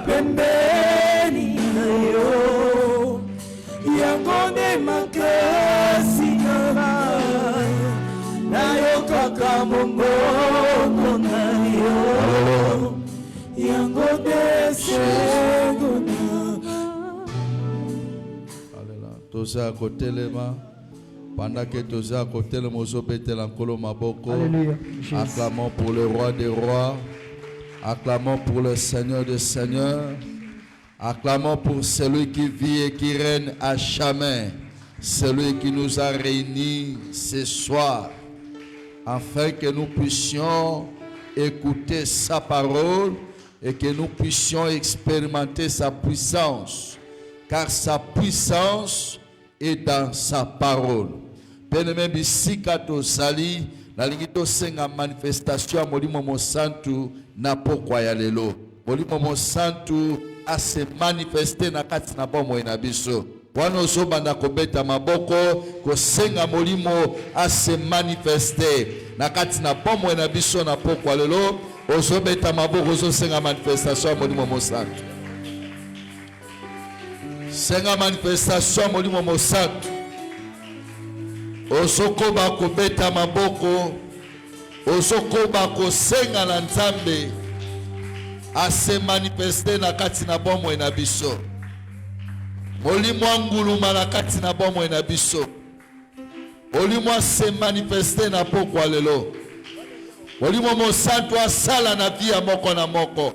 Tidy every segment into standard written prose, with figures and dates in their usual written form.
pembeni na yo yango nde makasi na yo kaka mongongo na yo yango nde sengo na. Alléluia. Toza kotelema pendant que toza kotelema ozobetela nkolo maboko. Alléluia. Acclamons pour le roi des rois. Acclamons pour le Seigneur des seigneurs. Acclamons pour celui qui vit et qui règne à jamais. Celui qui nous a réunis ce soir. Afin que nous puissions écouter sa parole et que nous puissions expérimenter sa puissance. Car sa puissance est dans sa parole. Bien-aimé bisika tozali nalingi tosenga manifestation ya Molimo Mosantu na pokwa ya lelo. Molimo Mosantu ase manifester na kati na bomoi na biso. Wana ozobanda kobeta maboko kosenga Molimo ase manifester na kati na bomoi na biso na pokwa lelo. Ozobeta maboko ozosenga manifestation ya Molimo Mosantu. Senga manifestation ya Molimo Mosantu. Osokoba kobeta maboko, osokoba kosenga na Nzambe ase manifeste na kati na bomoi na biso. Molimo nguluma na kati na bomoi na biso. Molimo se manifeste na pokwa lelo. Molimo Mosantu asala na via moko na moko.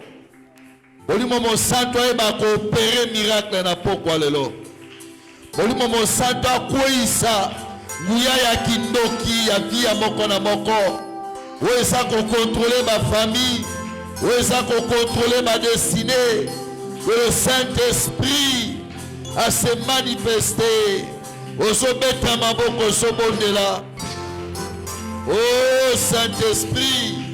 Molimo Mosantu eba ko opere miracle na pokwa lelo. Molimo Mosantu akwisa Nguya ya kindoki ya via moko na moko. Weza ko contrôler ma famille. Weza ko contrôler ma destinée. Que le Saint-Esprit a se manifesté. Osobeta maboko sobondela. Oh Saint-Esprit.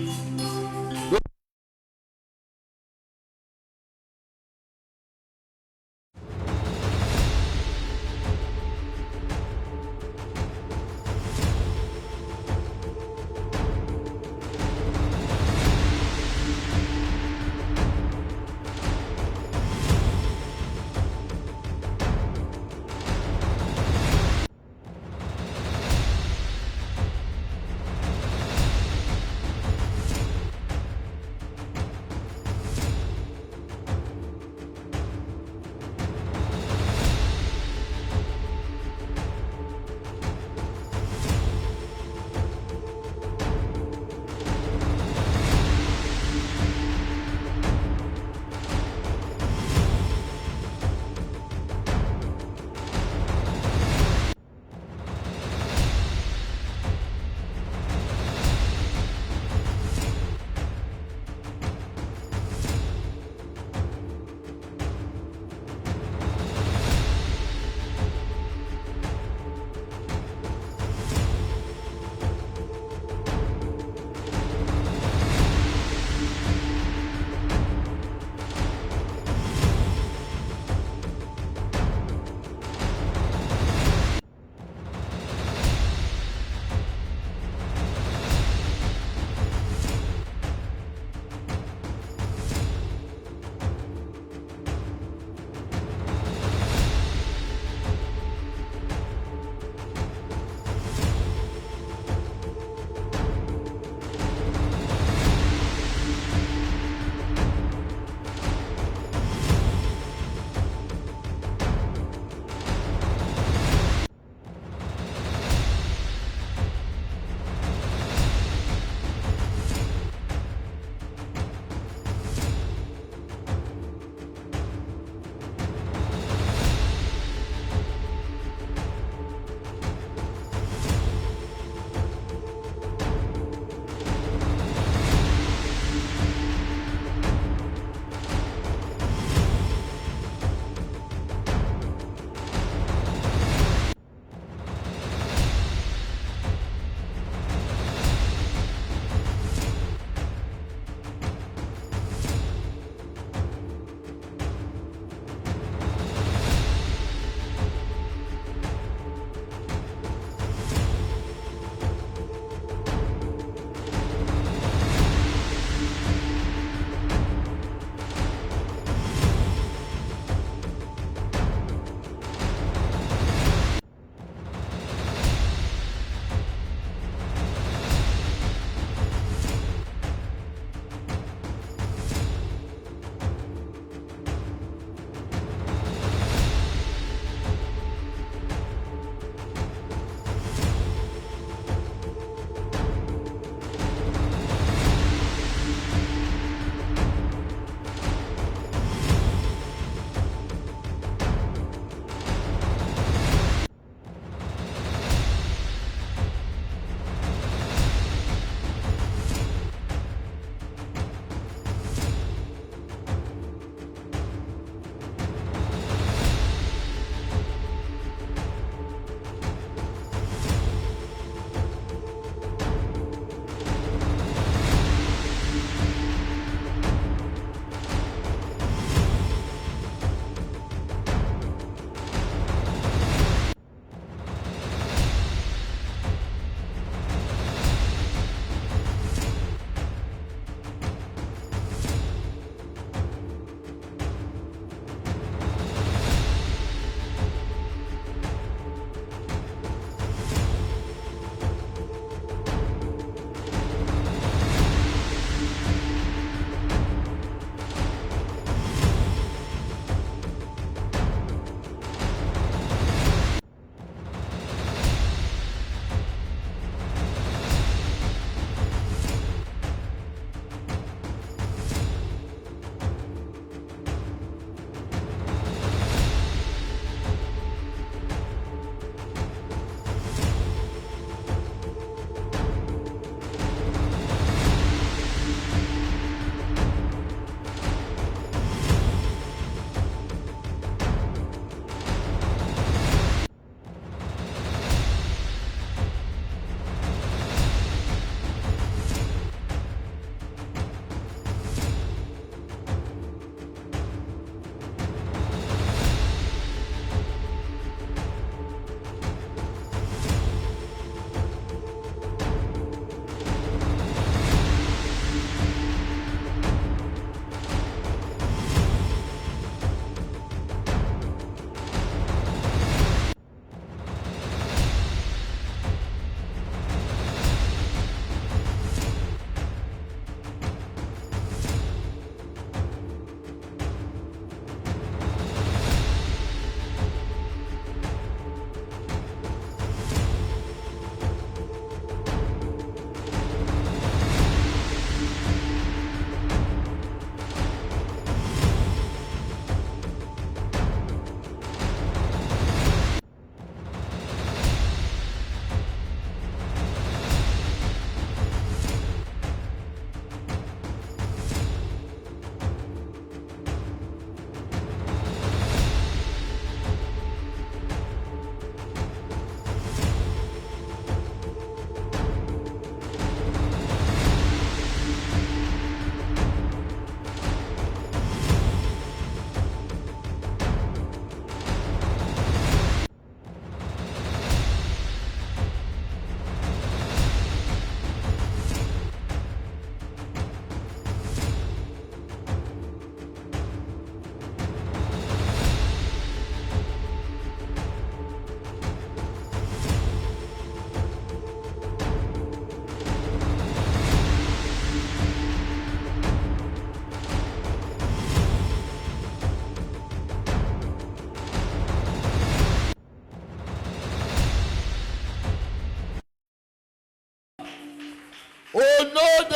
Au nom de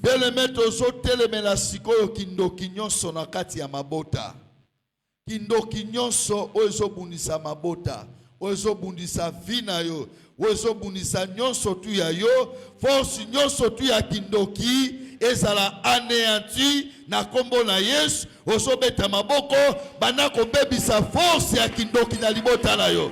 Bien-aimé tozo telemela sikoyo kindoki nyonso na kati ya mabota. Kindoki nyonso ozo bundisa mabota, ozo bundisa vina yo, ozo bundisa nyonso tu ya yo, force nyonso tu ya kindoki ezala anéanti na kombo na Yesu, ozo beta maboko bana ko bebisa force ya kindoki na libota na yo.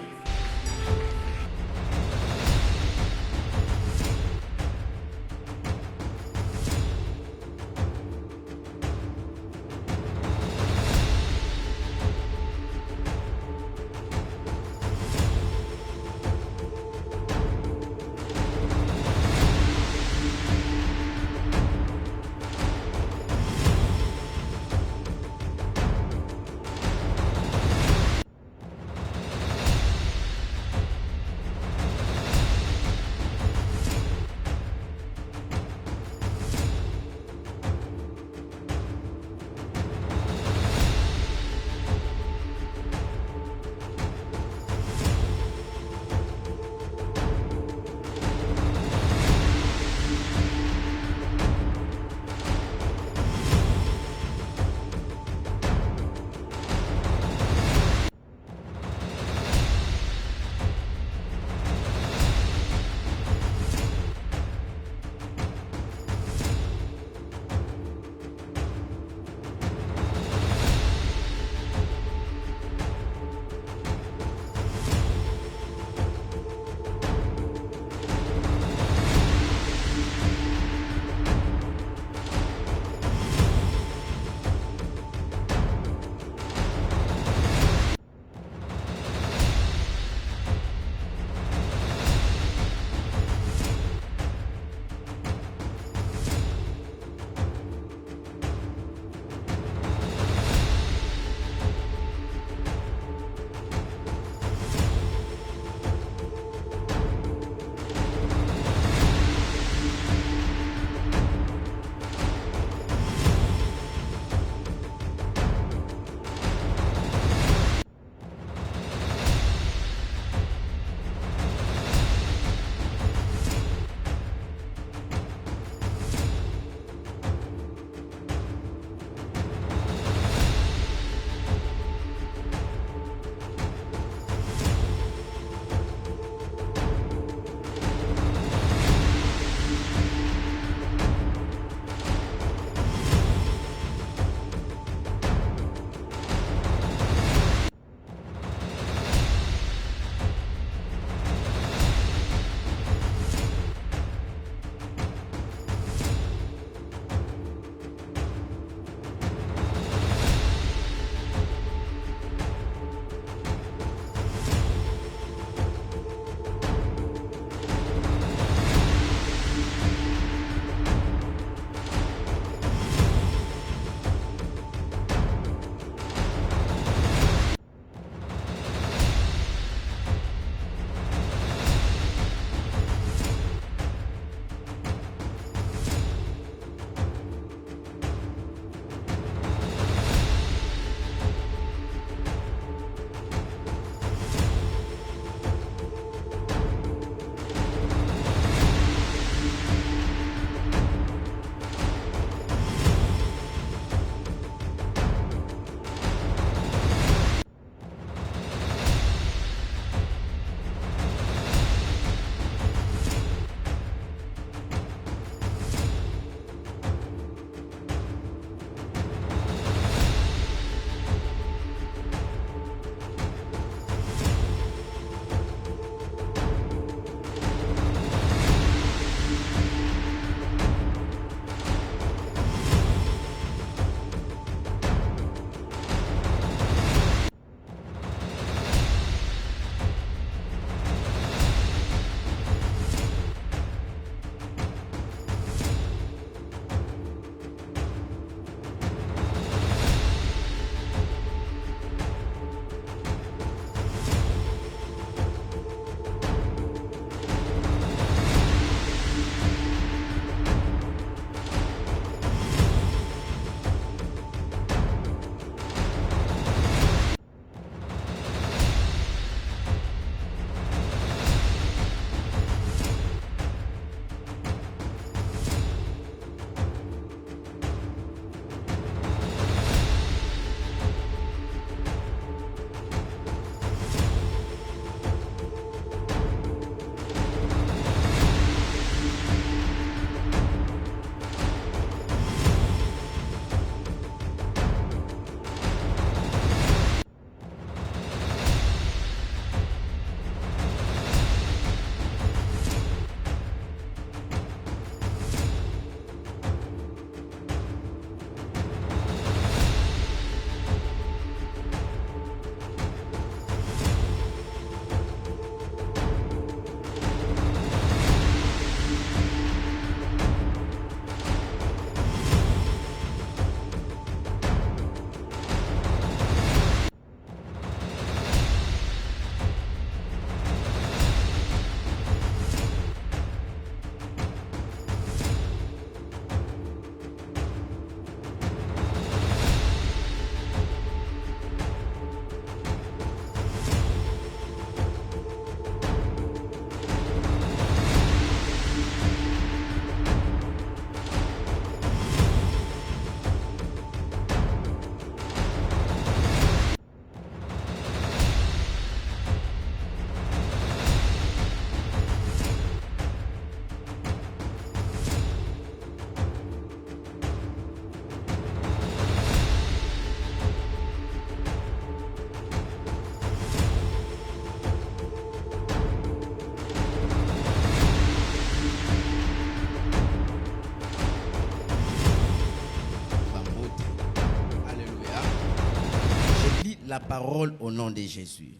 la parole au nom de Jésus.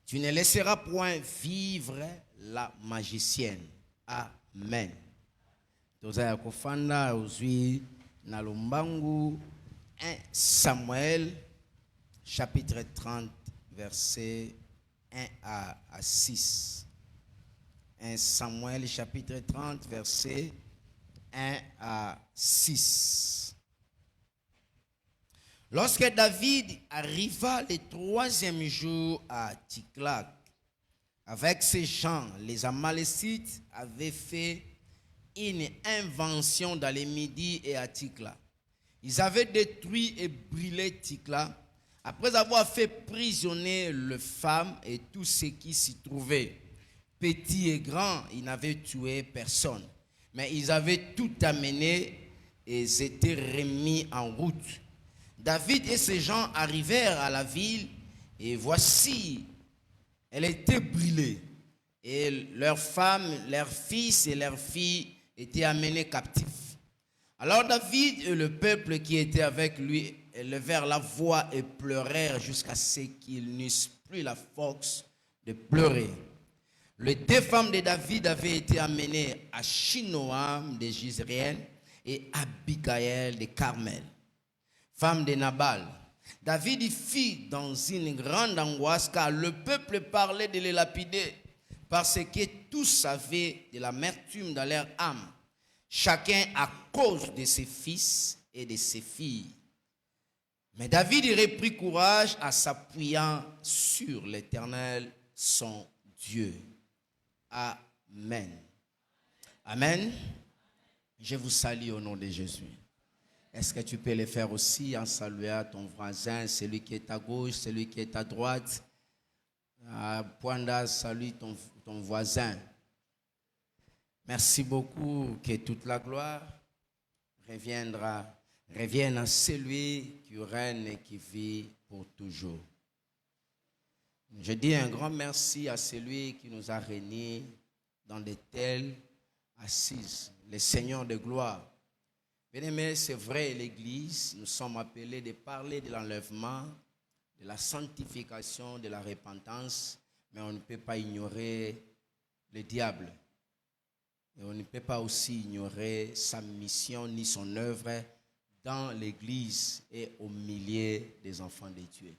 Tu ne laisseras point vivre la magicienne. Amen. Tozaya kufanda uzwi na lumbangu 1 Samuel chapitre 30 verset 1 à 6. 1 Samuel chapitre 30 verset 1 à 6. Lorsque David arriva le 3e jour à Tsiklag, avec ses gens, les Amalécites avaient fait une invention dans les Midi et à Tsiklag. Ils avaient détruit et brûlé Tsiklag après avoir fait prisonnier les femmes et tous ceux qui s'y trouvaient. Petits et grands, ils n'avaient tué personne. Mais ils avaient tout amené et s'étaient remis en route. David et ses gens arrivèrent à la ville et voici, elle était brûlée. Et leurs femmes, leurs fils et leurs filles étaient amenés captifs. Alors David et le peuple qui était avec lui élevèrent la voix et pleurèrent jusqu'à ce qu'ils n'eussent plus la force de pleurer. Les 2 femmes de David avaient été amenées, Achinoam de Jezreel et Abigail de Carmel, femme de Nabal. David y fit dans une grande angoisse car le peuple parlait de les lapider parce que tous avaient de l'amertume dans leur âme, chacun à cause de ses fils et de ses filles. Mais David y reprit courage en s'appuyant sur l'Éternel, son Dieu. Amen. Amen. Je vous salue au nom de Jésus. Est-ce que tu peux le faire aussi en saluant ton voisin, celui qui est à gauche, celui qui est à droite? Poinda, salue ton voisin. Merci beaucoup, que toute la gloire revienne à celui qui règne et qui vit pour toujours. Je dis un grand merci à celui qui nous a réunis dans de telles assises, le Seigneur de gloire. Bien-aimés, c'est vrai, l'Église, nous sommes appelés de parler de l'enlèvement, de la sanctification, de la repentance, mais on ne peut pas ignorer le diable. Et on ne peut pas aussi ignorer sa mission ni son œuvre dans l'Église et au milieu des enfants de Dieu.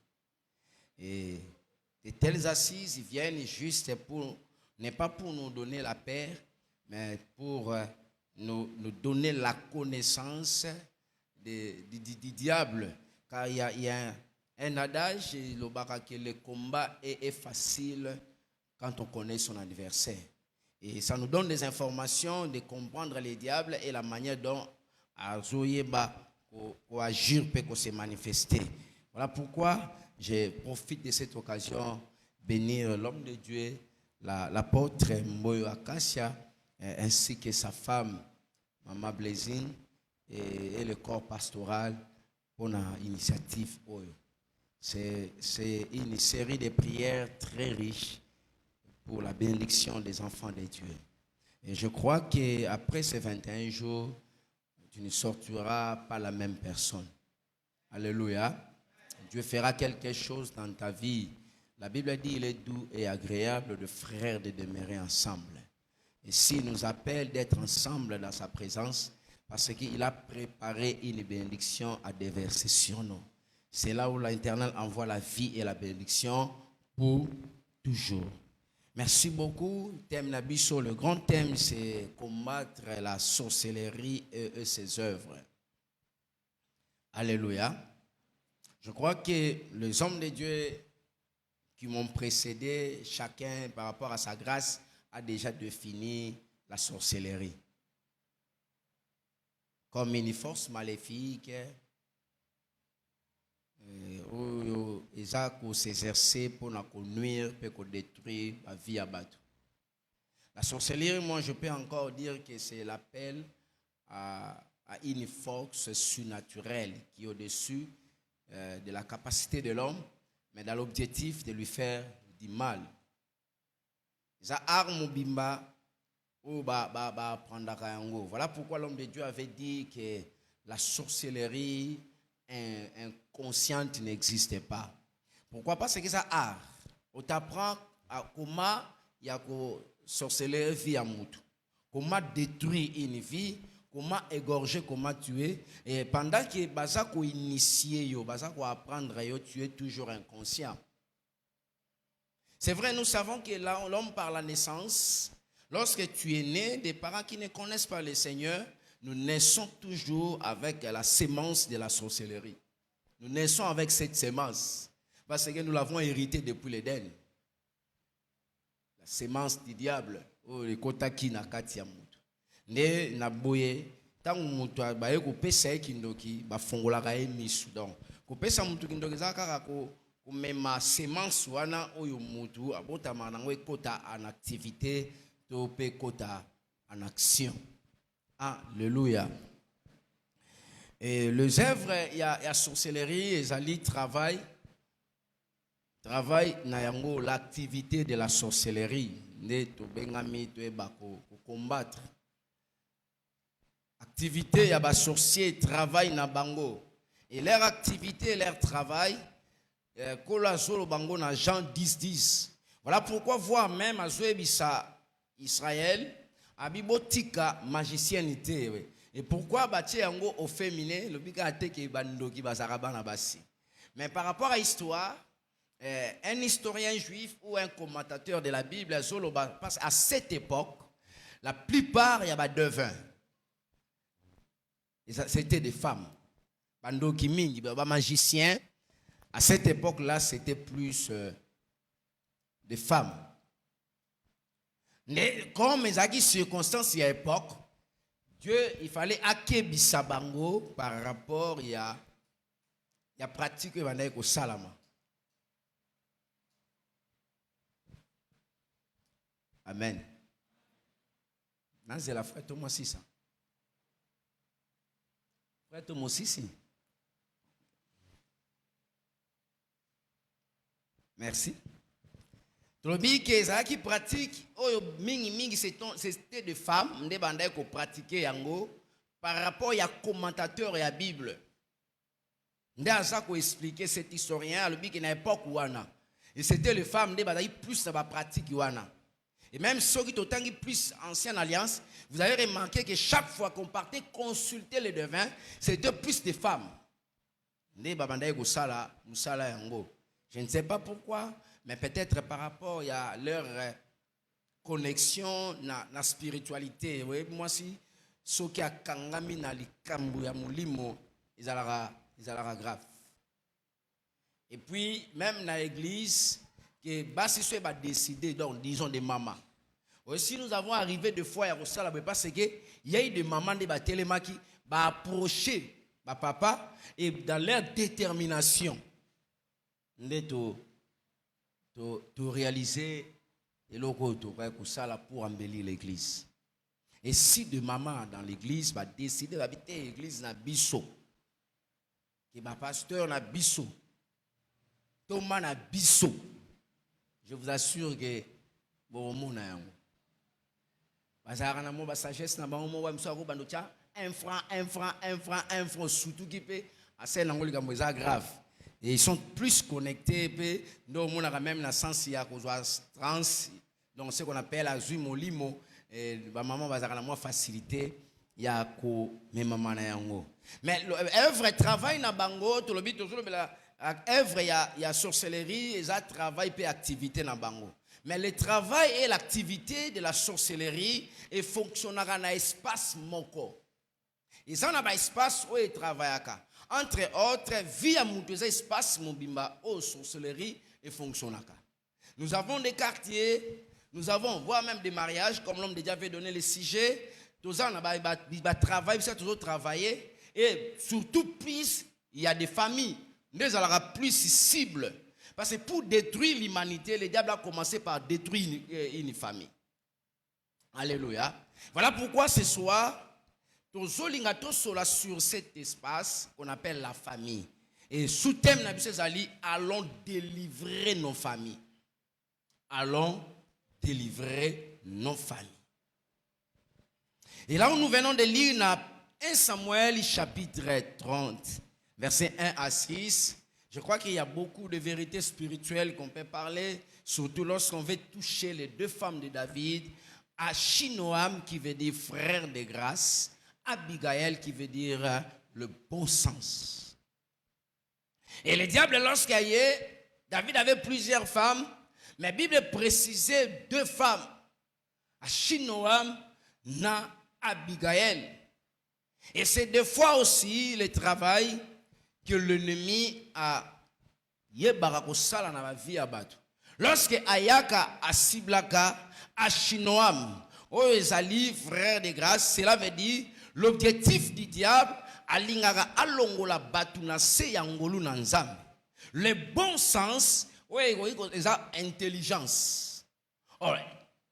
Et de telles assises viennent juste pour, n'est pas pour nous donner la paix, mais pour nous donner la connaissance du diable. Car il y a un adage, que le combat est facile quand on connaît son adversaire. Et ça nous donne des informations de comprendre les diables et la manière dont Azoyeba agir peut se manifester. Voilà pourquoi je profite de cette occasion bénir l'homme de Dieu, l'apôtre Mboyo Acacia, ainsi que sa femme, Maman Blessing, et le corps pastoral pour l'initiative Oyo. C'est une série de prières très riches pour la bénédiction des enfants de Dieu. Et je crois qu'après ces 21 jours, tu ne sortiras pas la même personne. Alléluia. Dieu fera quelque chose dans ta vie. La Bible dit il est doux et agréable de frères de demeurer ensemble. Et s'il nous appelle d'être ensemble dans sa présence, parce qu'il a préparé une bénédiction à déverser sur nous. C'est là où l'Éternel envoie la vie et la bénédiction pour toujours. Merci beaucoup. Thème Nabiso, le grand thème, c'est combattre la sorcellerie et ses œuvres. Alléluia. Je crois que les hommes de Dieu qui m'ont précédé, chacun par rapport à sa grâce, a déjà défini la sorcellerie comme une force maléfique où ils s'exercer pour nous nuire, pour détruire la vie à battre. La sorcellerie, moi je peux encore dire que c'est l'appel à une force surnaturelle qui est au-dessus de la capacité de l'homme, mais dans l'objectif de lui faire du mal. Voilà pourquoi l'homme de Dieu avait dit que la sorcellerie inconsciente n'existe pas. Pourquoi? Parce que ça art. On t'apprend comment il y a sorcellerie vie à moutou. Comment détruire une vie, comment égorger, comment tuer. Et pendant que baza ko initier yo, baza ko apprendre yo, tu es toujours inconscient. C'est vrai, nous savons que l'homme par la naissance, lorsque tu es né, des parents qui ne connaissent pas le Seigneur, nous naissons toujours avec la sémence de la sorcellerie. Nous naissons avec cette sémence parce que nous l'avons héritée depuis l'Éden. La sémence du diable. Oh, le kotaki na kati ya mutu. Ne na boye tangu mutu baye ko pesa kindoki ba fongola ka emisu donc. Ko pesa mutu kindoki zakaka ko mema sémence wana oyo mutu abotama nango ekota en activité to pe kota en action. Alléluia. Et les œuvres, il y a sorcellerie, ezali travail na yango l'activité de la sorcellerie ne to bengami to eba ko combattre. Activité ya ba sorcier travail na bango. Et leur activité, leur travail kola zolo bango na Jean 10:10. Voilà pourquoi voir même à Zoébissa Israël abibotika magicienité. Et pourquoi bâtir yango au féminin le bika ateke bandoki bazaraba na basi. Mais par rapport à l'histoire, un historien juif ou un commentateur de la Bible, parce qu'à cette époque, la plupart il y avait devins. C'était des femmes. Bandoki mingi, magiciens. À cette époque-là, c'était plus des femmes. Mais comme les circonstances à l'époque, Dieu, il fallait akebisa bango par rapport il y a pratique au salama. Amen. Nanzela frère Thomas Sissa. Frère Thomas Sissa. Merci. Trobi que ça qui pratique oyo mingi c'était des femmes nde bandai ko pratiquer yango par rapport à commentateur et à Bible. Nde asa ko expliquer cet historien le biki na époque wana. Et c'était les femmes nde bandai plus na ba pratique wana. Et même ceux qui totangi plus ancienne alliance, vous avez remarqué que chaque fois qu'on partait consulter les devins, c'était plus des femmes. Nde ba bandai ko sala musala yango. Je ne sais pas pourquoi, mais peut-être par rapport à leur connexion na spiritualité. Oui, moi si ceux qui a kangami na likambu ya mulimo, ils alara grave. Et puis même dans l'église, que basi soit va décider donc disons des mamans. Aussi nous avons arrivé deux fois à Rosala parce que il y a eu des mamans de batelema qui va approcher ba papa et dans leur détermination de réaliser et pour embellir l'église. Et si de maman dans l'église va décider d'habiter l'église na biso, que ma pasteur na biso, Thomas na biso, je vous assure que bon mon na yango. Bazara na mo ba sagesse na bango mo wa msako bandocha 1 franc surtout qui peut assez nango likambo eza grave. Et ils sont plus connectés, nous on a même la sens il y a trans, donc ce qu'on appelle azui molimo, et maman va avoir moins facilité, il y a ko même maman na yango. Mais l'œuvre travail na bango, tout le but toujours la œuvre il y a sorcellerie, et ça travail et activité na bango. Mais le travail et l'activité de la sorcellerie et fonctionnera dans espace moko. Et ça n'a pas espace où il travaille. Entre autres, via mon espace mobimba au sorcellerie et fonctionnaka. Nous avons des quartiers, nous avons voire même des mariages, comme l'homme déjà avait donné le sujet. Tous on va travailler, ça toujours travailler. Et surtout plus, il y a des familles, nous allons plus cibles. Parce que pour détruire l'humanité, le diable a commencé par détruire une famille. Alléluia. Voilà pourquoi ce soir, sur cet espace qu'on appelle la famille. Et sous thème, allons délivrer nos familles. Allons délivrer nos familles. Et là où nous venons de lire 1 Samuel chapitre 30, versets 1 à 6. Je crois qu'il y a beaucoup de vérités spirituelles qu'on peut parler, surtout lorsqu'on veut toucher les deux femmes de David, Achinoam qui veut dire frère de grâce, Abigail qui veut dire le bon sens. Et le diable, lorsqu'il y a, David avait plusieurs femmes, mais la Bible précisait deux femmes, Achinoam na Abigail. Et c'est des fois aussi le travail que l'ennemi a yebarakosala na la vie à batu. Lorsque Ayaka asiblaka Achinoam, ezali frère de grâce, cela veut dire l'objectif du diable alingaka alongola batu na se yangolu na nzambe. Le bon sens, c'est intelligence. Or,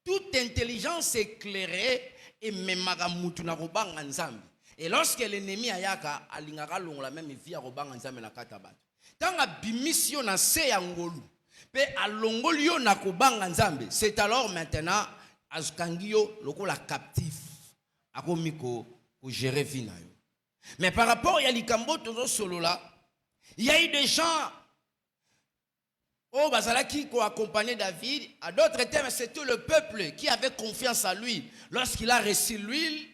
toute intelligence éclairée et memaka mutu na kobanga nzambe. Et lorsque l'ennemi ayaka alingaka longola même vie à kobanga nzambe na kata batu. Tanga bimission na se yangolu pe alongolio na kobanga nzambe, c'est alors maintenant azkangio lokola captif akomiko ko gérer vie na yo. Mais par rapport à likambo tozo solo là, il y a eu des gens oh bazalaki ko accompagner David, à d'autres termes c'était le peuple qui avait confiance en lui. Lorsqu'il a reçu l'huile,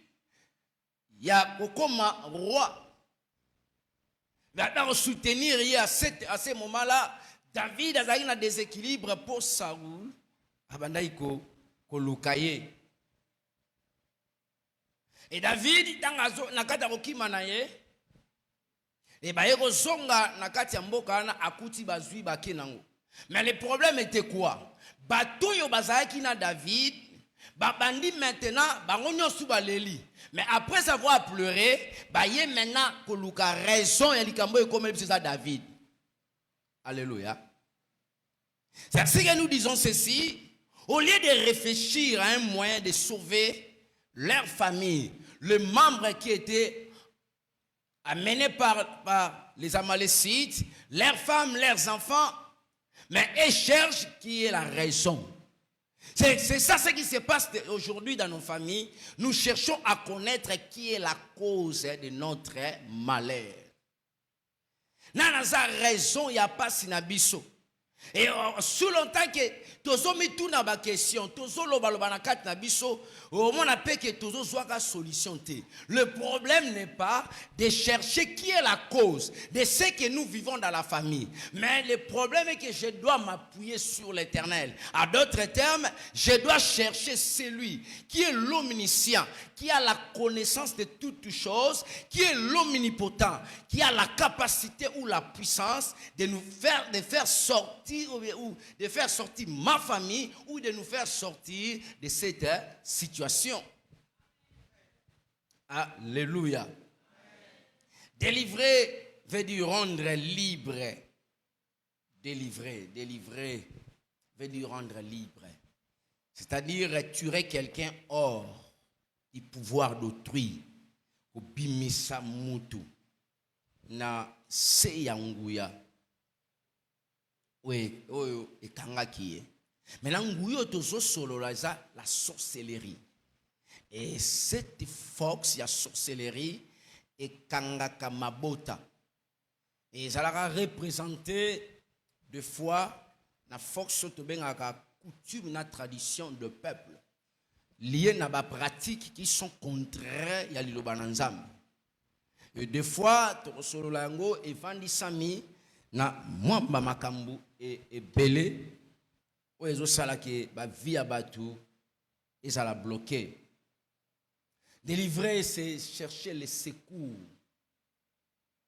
il y a Kokoma roi. Maintenant, soutenir à ce moment-là, David a eu un déséquilibre pour Saoul. Abandaïko Kolukaye. Et David, dans nakata kokima naye, et bayeko zonga nakati mboka na akuti bazui bakenango. Mais le problème était quoi? Bato yo bazaki na David, babandi maintenant bangonyo subaleli. Mais après avoir pleuré, baye maintenant koluka raison ya likambo comme c'est ça David. Alléluia. C'est ainsi que nous disons ceci, au lieu de réfléchir à un moyen de sauver leur famille, les membres qui étaient amenés par les Amalécites, leurs femmes, leurs enfants, mais ils cherchent qui est la raison. C'est ça ce qui se passe aujourd'hui dans nos familles. Nous cherchons à connaître qui est la cause de notre malheur. Nanaza raison, il n'y a pas sinabiso. Et sous longtemps que tozo mi tout na ba question, tozo loba loba na kat na biso, au moins on que tozo zoaka solution te. Le problème n'est pas de chercher qui est la cause de ce que nous vivons dans la famille, mais le problème est que je dois m'appuyer sur l'Éternel. À d'autres termes, je dois chercher celui qui est l'omniscient, qui a la connaissance de toutes choses, qui est l'omnipotent, qui a la capacité ou la puissance de nous faire sortir ou de faire sortir ma famille ou de nous faire sortir de cette situation. Alléluia. Délivrer veut dire rendre libre. Délivrer veut dire rendre libre. C'est-à-dire tuer quelqu'un hors du pouvoir d'autrui. Obimisa mutu na seyanguya. Oui, et kangaki. Maintenant, nguyo tozo solo la sorcellerie. Et cette force, il y a sorcellerie et kangaka mabota. Et ça l'a représenté deux fois la force de la coutume, la tradition de peuple. Liées à des pratiques qui sont contraires à l'Ilobananzam. Et des fois, solo lango et vandi sami na mwamba makambu et belé. Ou ezo sala ke ba vie abatu et ça l'a bloqué. Délivrer, c'est chercher les secours.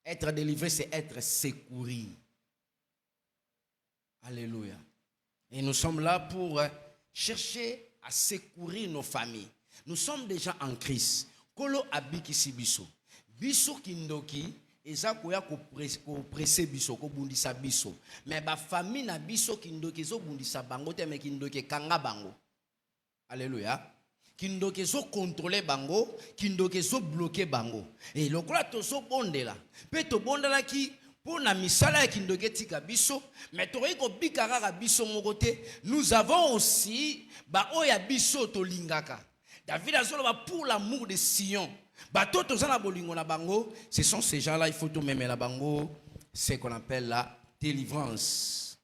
Être délivré, c'est être secouru. Alléluia. Et nous sommes là pour chercher à secourir nos familles. Nous sommes déjà en Christ. Kolo abiki si biso. Biso kindoki, eza koya ko presse biso, ko bundisa biso. Mais ba famille na biso kindoki zo bundisa bango te mais kindoki kanga bango. Alléluia. Kindoki zo contrôler bango, kindoki zo bloquer bango. Et lokola to so bondela. Pe to bondela ki pour na misala kindoki tika biso, mais to ko bikara biso mokote. Nous avons aussi ba oya biso to lingaka. David a dit pour l'amour de Sion. Bato tozana bolingo na bango, ce sont ces gens-là, il faut tout même la bango, ce qu'on appelle la délivrance.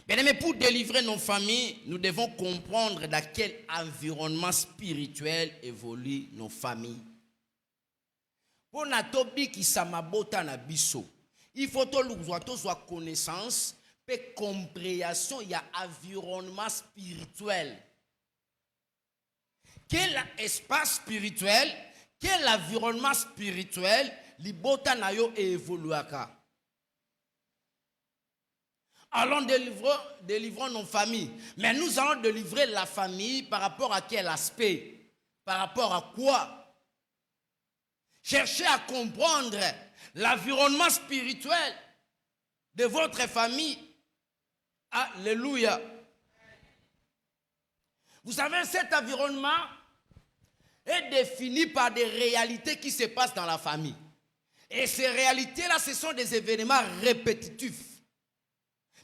Bien aimé, pour délivrer nos familles, nous devons comprendre dans quel environnement spirituel évoluent nos familles. Pour natobi qui samabota na biso, il faut que soit connaissance, et compréhension, il y a environnement spirituel. Quel espace spirituel, quel environnement spirituel, libota na yo évoluaka. Allons délivrer nos familles. Mais nous allons délivrer la famille par rapport à quel aspect? Par rapport à quoi? Cherchez à comprendre l'environnement spirituel de votre famille. Alléluia. Vous savez, cet environnement est défini par des réalités qui se passent dans la famille. Et ces réalités-là, ce sont des événements répétitifs.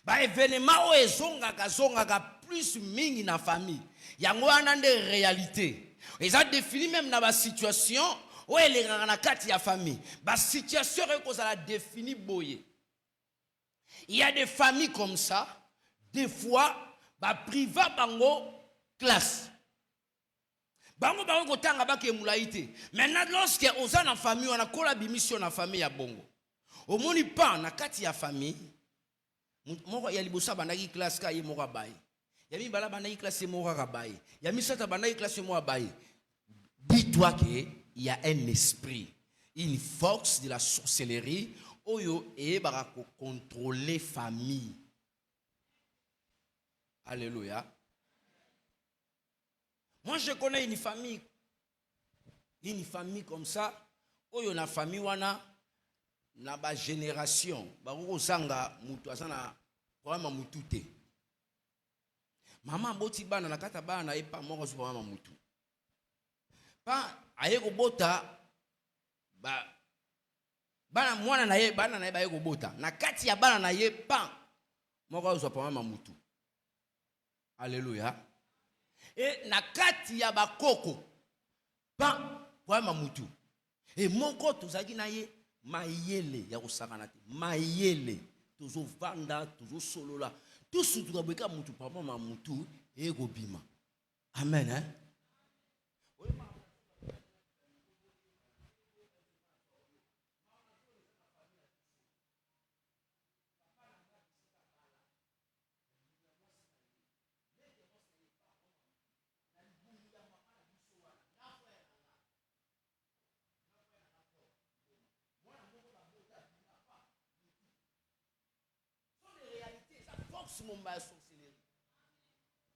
Bah, événements où ils plus mingi na famille. Il y a des réalités. Ils ont défini même dans la situation où il y a la famille. La situation est définie boye. Il y a des familles comme ça, des fois, privé bango classe. Bango kotanga ba ke mulaite. Maintenant lorsque oza na famille, on a kola bimission na famille ya bongo. Omoni pa na kati ya famille. Moko ya libosa bandaki classe ka ye moko baye. Ya mi bala bandaki classe moko ka baye. Ya mi sata bandaki classe moko baye. Dis-toi que il y a un esprit, une force de la sorcellerie oyo e barako contrôler famille. Alléluia. Moi je connais une famille comme ça, oyo na famille wana na ba génération, ba ko sanga mutu asana problème mutu te. Maman boti bana na kata bana e pa moko so mama mutu. Pa aye ko bota ba bana mwana na ye bana na ye ba ye ko bota. Na kati ya bana na ye pa moko so mama mutu. Alléluia. Et na kati ya bakoko pa mama mutu. Et moko tozaki na ye mayele ya kosakana te. Mayele tozo vanda tozo solola. Tout ce que tu as mutu papa ma mutu e go bima. Amen hein.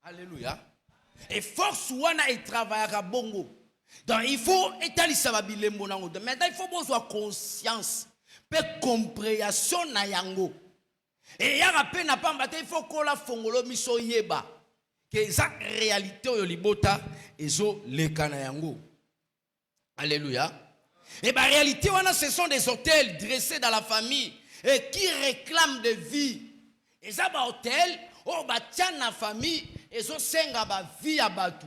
Alléluia. Et force wana et travailler à bongo. Donc il faut étaler ça bilembo nango. Maintenant il faut avoir conscience, pe compréhension na yango. Et ya rappel na pas il faut qu'on la fongolo miso yeba. Que ça réalité yo libota ezo leka na yango. Alléluia. Et la réalité wana ce sont des hôtels dressés dans la famille et qui réclament de vie. Et ça ba hôtel oh ba tient la famille et so senga ba vie à batu.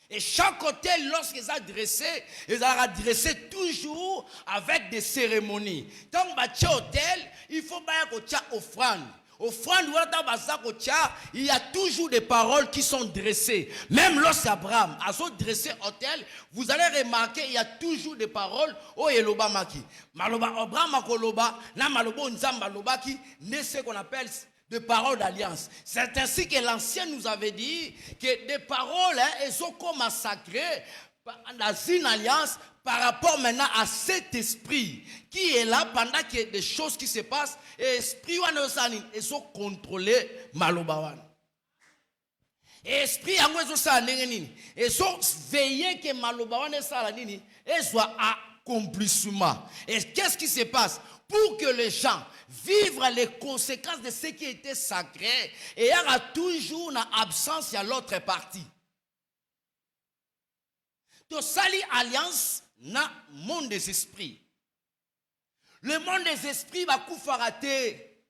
Et chaque hôtel lorsqu'ils sont dressés, ils sont dressés toujours avec des cérémonies. Tant ba tient hôtel, il faut ba ko tient offrande. Offrande il y a toujours des paroles qui sont dressées. Même lorsqu'Abraham a dressé hôtel, vous allez remarquer il y a toujours des paroles oh eloba maki. Maloba Abraham akoloba na malobo nzamba lobaki ne ce qu'on appelle de paroles d'alliance. C'est ainsi que l'ancien nous avait dit que des paroles elles sont comme sacrées dans une alliance par rapport maintenant à cet esprit qui est là pendant qu'il y a des choses qui se passent et esprit ils sont contrôlés malobawan. Et esprit ils sont veillés que malobawan et soit accomplissement. Et qu'est-ce qui se passe? Pour que les gens vivent les conséquences de ce qui était sacré, et il y aura toujours une absence à l'autre partie. Donc, sali alliance na monde des esprits. Le monde des esprits va rater.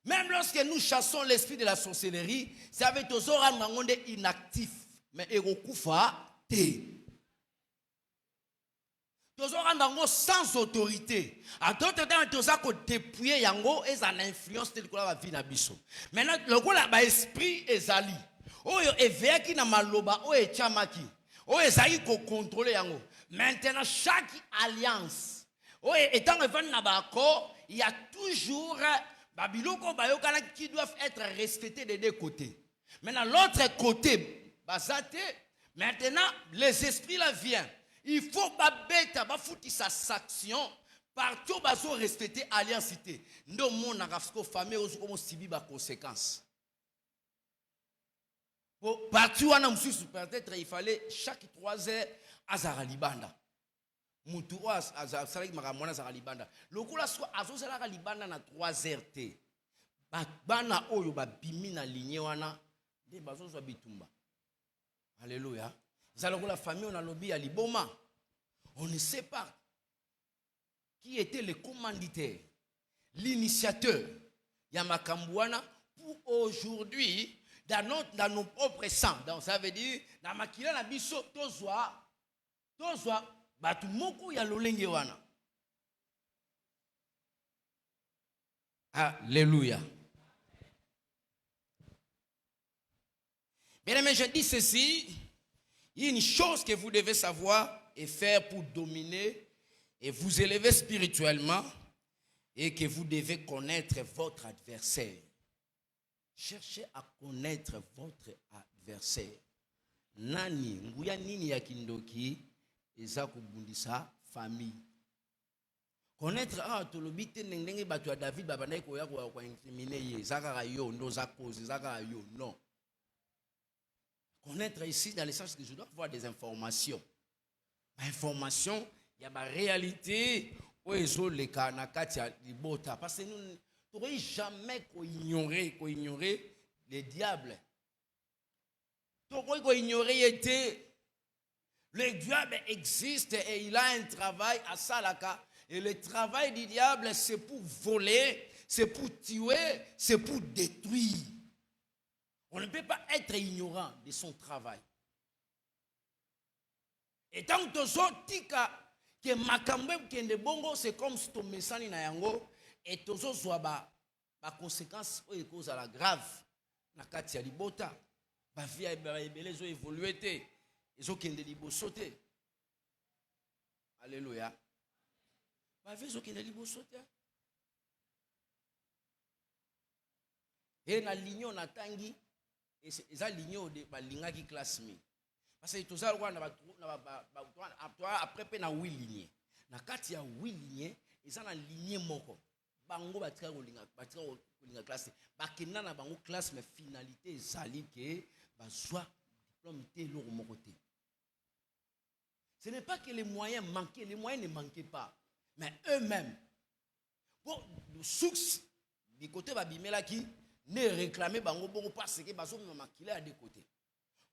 Même lorsque nous chassons l'esprit de la sorcellerie, c'est avec nos oreilles inactifs. Mais il va te. sans autorité. À d'autres temps, tu as dépouillé yango et ça influence de la vie na biso. Maintenant, le coup là, esprit ezali. Oyo eveki na maloba oyo echamaki. Oyo ezali ko contrôler yango. Maintenant, chaque alliance, oyo étant revenu na bako, il y a toujours babiloko bayokana qui doivent être respectés des deux côtés. Maintenant, l'autre côté, basate, maintenant, les esprits là viennent. Il faut babeta bafuti sa sanction partout baso respecter alliancité. Ndo mon nagasko famille ozuko sibi ba conséquences. Partout wana mususu peut-être il fallait chaque 3 heures azara libanda. Mutu azala makamona azara libanda. Lokola so azozala libanda na 3 heures te. Bana oyo babimi na ligne wana nde bazozwa bitumba. Alléluia. La famille, on a lobby à Liboma. On ne sait pas qui était le commanditaire, l'initiateur. Yamakambouana pour aujourd'hui, dans nos propres sangs. Donc ça veut dire, dans Makila na biso, tozwa, batu moko ya lolenge wana. Alléluia. Bien aimé, je dis ceci. Il y a une chose que vous devez savoir et faire pour dominer et vous élever spirituellement et que vous devez connaître votre adversaire. Cherchez à connaître votre adversaire. Nani, nguya nini ya kindoki, eza kubundisa famille. Connaître tolobite ndenge batu ya David babanaye ko ya ko incriminer ye, zaka yo ndo za cause, zaka yo non. Connaître ici dans le sens que je dois avoir des informations. Information, il y a ma réalité. Où est le kanakati à libota? Parce que nous ne pourrions jamais ignorer les diables. Nous pourrions ignorer le diable existe et il a un travail à Salaka. Et le travail du diable, c'est pour voler, c'est pour tuer, c'est pour détruire. On ne peut pas être ignorant de son travail. Et tant que tika que makambe kende bongo c'est comme si ton mesani na yango et tozo zoaba ba conséquence o cause à la grave na kati ya libota ba vie ba ebelezo évoluer te ezo kende liboso te. Alléluia. Ba vie ezo kende liboso te. Et na lignon na tangi et ça lignon de balinga qui classe mi. Parce que tout ça après na 8 lignes. Na kati ya 8 lignes, ils ont na ligne moko. Bango batika kolinga classe. Bakena na bango classe mais finalité ezali que bazwa diplôme té lo moko té. Ce n'est pas que les moyens manquaient, les moyens ne manquaient pas, mais eux-mêmes pour le succès du côté babimela qui ne réclamer bango beaucoup parce que bazo makila à des côtés.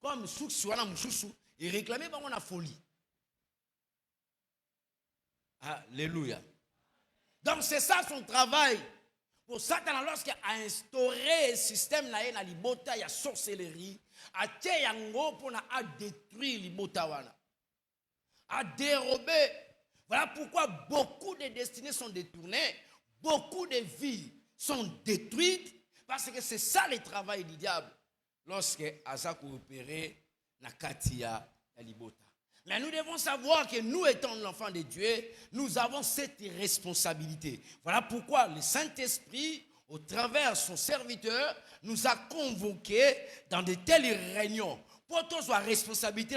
Comme succès wana mususu et réclamer bango na folie. Alléluia. Donc c'est ça son travail. Pour Satan lorsqu'il a instauré un système na libota ya sorcellerie, a té yango pour na détruire libota wana. A dérober. Voilà pourquoi beaucoup de destinées sont détournées, beaucoup de vies sont détruites parce que c'est ça le travail du diable lorsque Asa coopéré na katia ya libota. Mais nous devons savoir que nous étant l'enfant de Dieu, nous avons cette responsabilité. Voilà pourquoi le Saint-Esprit, au travers son serviteur, nous a convoqués dans de telles réunions. Pour tous la responsabilité,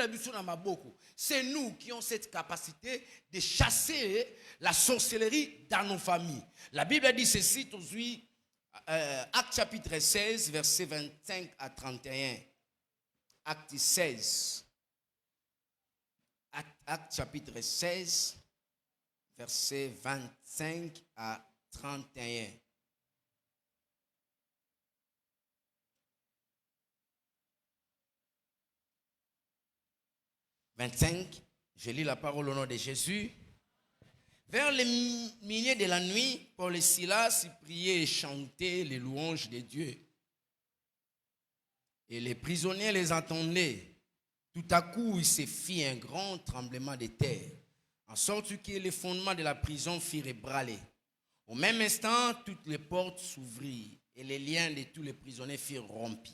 c'est nous qui avons cette capacité de chasser la sorcellerie dans nos familles. La Bible dit ceci, aujourd'hui, Acte chapitre 16, versets 25 à 31. Acte 16. Acte chapitre 16, versets 25 à 31. Je lis la parole au nom de Jésus. Vers le milieu de la nuit, Paul et Silas priaient et chantaient les louanges de Dieu. Et les prisonniers les entendaient. Tout à coup, il se fit un grand tremblement de terre en sorte que les fondements de la prison firent ébranler. Au même instant, toutes les portes s'ouvrirent et les liens de tous les prisonniers furent rompus.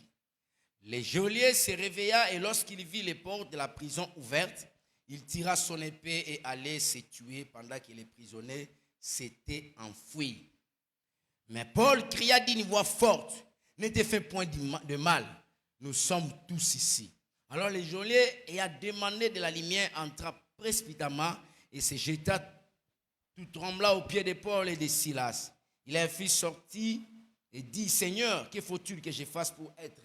Le geôlier se réveilla et lorsqu'il vit les portes de la prison ouvertes, il tira son épée et allait se tuer pendant que les prisonniers s'étaient enfouis. Mais Paul cria d'une voix forte, « Ne te fais point de mal, nous sommes tous ici. » Alors le geôlier ayant demandé de la lumière entra précipitamment et se jeta tout tremblant aux pieds de Paul et de Silas. Il a fait sortir et dit, « Seigneur, que faut-il que je fasse pour être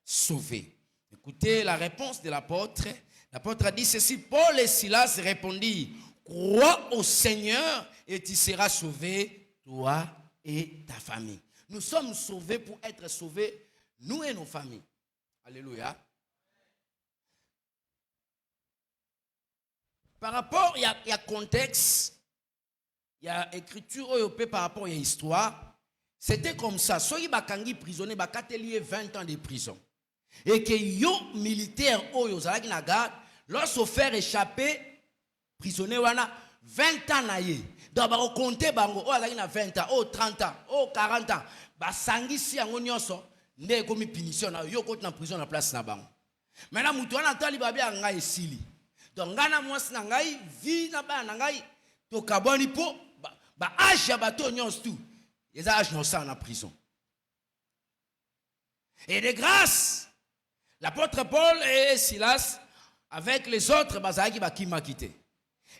sauvé ?» Écoutez la réponse de l'apôtre. L'apôtre a dit ceci, Paul et Silas répondirent, « Crois au Seigneur et tu seras sauvé, toi et ta famille. » Nous sommes sauvés pour être sauvés, nous et nos familles. Alléluia. Par rapport, il y a contexte, il y a écriture par rapport à l'histoire. C'était comme ça. Soyez bakangi prisonnier, bakatelier 20 ans de prison. Et que yo militaire oyo zalaki na garde, lorsqu'on fait échapper prisonnier wana 20 ans na ye. Donc ba compter bango o azalaki na 20 ans, o 30 ans, o 40 ans. Ba sangisi yango nyonso nde komi punition na yo kote na prison na place na bango. Maintenant mutu wana tali ba bia ngai esili. Donc ngana mwasi na ngai vi na ba na ngai to kaboni po ba âge ya bato nyonso tout. Les âges non ça en prison. Et de grâce, l'apôtre Paul et Silas, avec les autres, bazaki bakima quitté.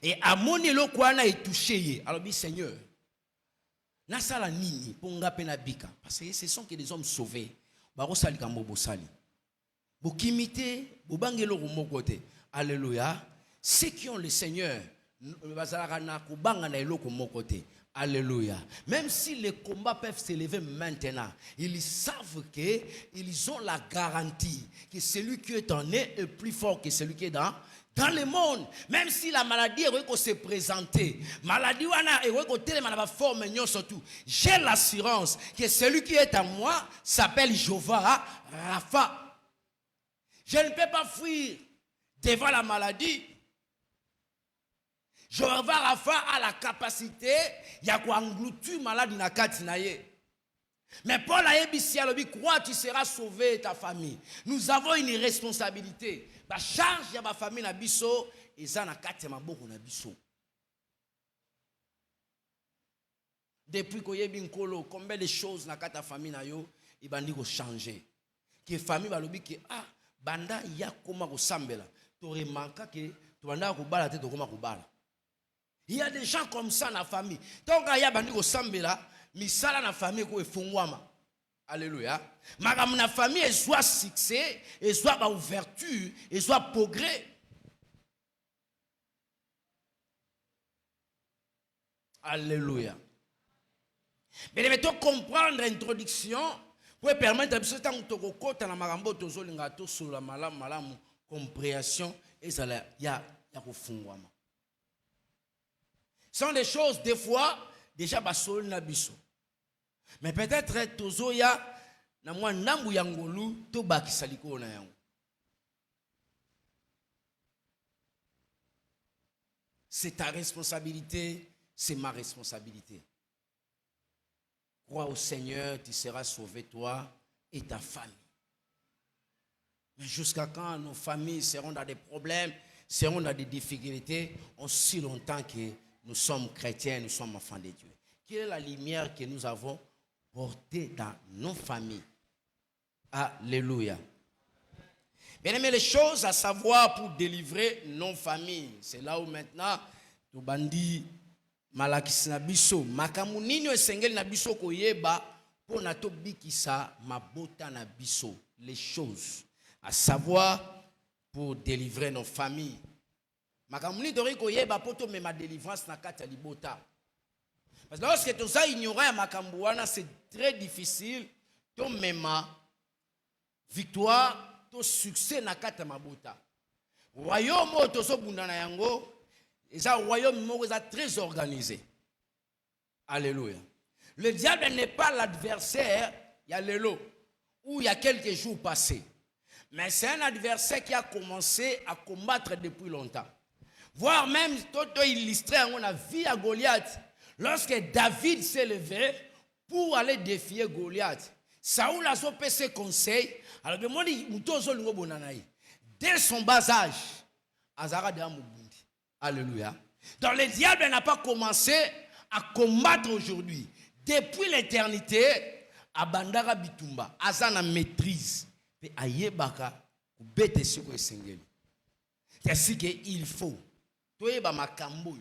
Et amoni lo kwana est touché. Alors dit Seigneur, nasala nini ponga pena bika parce que ce sont que des hommes sauvés. Baro sali kambo bosali. Bokimité, bobangelo komokote. Alléluia. Ceux qui ont le Seigneur, bazalaka na kubanga na eloko mokote. Alléluia. Même si les combats peuvent s'élever maintenant, ils savent qu'ils ont la garantie que celui qui est en eux est plus fort que celui qui est dans le monde. Même si la maladie est se présenter, maladie est forme surtout. J'ai l'assurance que celui qui est en moi s'appelle Jéhovah Rapha. Je ne peux pas fuir devant la maladie. Jéhovah Rapha a la capacité ya engloutir malade na kati na ye. Mais Paul a dit alobi crois tu seras sauvé ta famille. Nous avons une responsabilité. Ba charge ya ba famille na biso eza na kati maboko na biso. Depuis ko yebi nkolo combien de choses na kati famille na yo ibandi ko changer. Que famille balobi que banda ya koma ko sambela. To remanka que to banda ko bala te to koma ko bala. Il y a des gens comme ça dans la famille. Donc, il y a des gens sambela, misala na famille ko efungwama. Alléluia. Magam na famille et soit succès, et soit ouverture, et soit progrès. Alléluia. Mais il faut comprendre l'introduction pour permettre à ce temps de kokota na magambo tozolinga to sur la malamu compréhension et ça y a kofungwama. Ce sont des choses, des fois, déjà basol na biso. Mais peut-être tozoya na mwa nambu yangolu to bakisaliko na yango. C'est ta responsabilité, c'est ma responsabilité. Crois au Seigneur, tu seras sauvé toi et ta famille. Mais jusqu'à quand nos familles seront dans des problèmes, seront dans des difficultés, aussi longtemps que nous sommes chrétiens, nous sommes enfants de Dieu. Quelle est la lumière que nous avons portée dans nos familles? Alléluia. Bien aimé, les choses à savoir pour délivrer nos familles. C'est là où maintenant, nous bandi malakisi na biso. Makamu nini esengeli na biso koyeba pour nato bikisa mabota na biso. Les choses à savoir pour délivrer nos familles. Makamuni dori koyeba poto me ma délivrance na kati ya libota. Parce que lorsque tout ça ignorait makambu wana c'est très difficile to mema victoire to succès na kati ya mabota. Royaume to so bunda na yango eza royaume moko eza très organisé. Alléluia. Le diable n'est pas l'adversaire il y a lelo ou il y a quelques jours passés. Mais c'est un adversaire qui a commencé à combattre depuis longtemps. Voire même, tout illustré, on a vu à Goliath. Lorsque David s'est levé pour aller défier Goliath, Saoul a fait ses conseils. Alors, dès son bas âge, Azara de Amubundi. Alléluia. Donc, le diable n'a pas commencé à combattre aujourd'hui. Depuis l'éternité, Abandara Bitumba, Azana maîtrise. Et Ayebaka, bête sur le Seigneur. C'est ce qu'il faut. Toyeba makambo.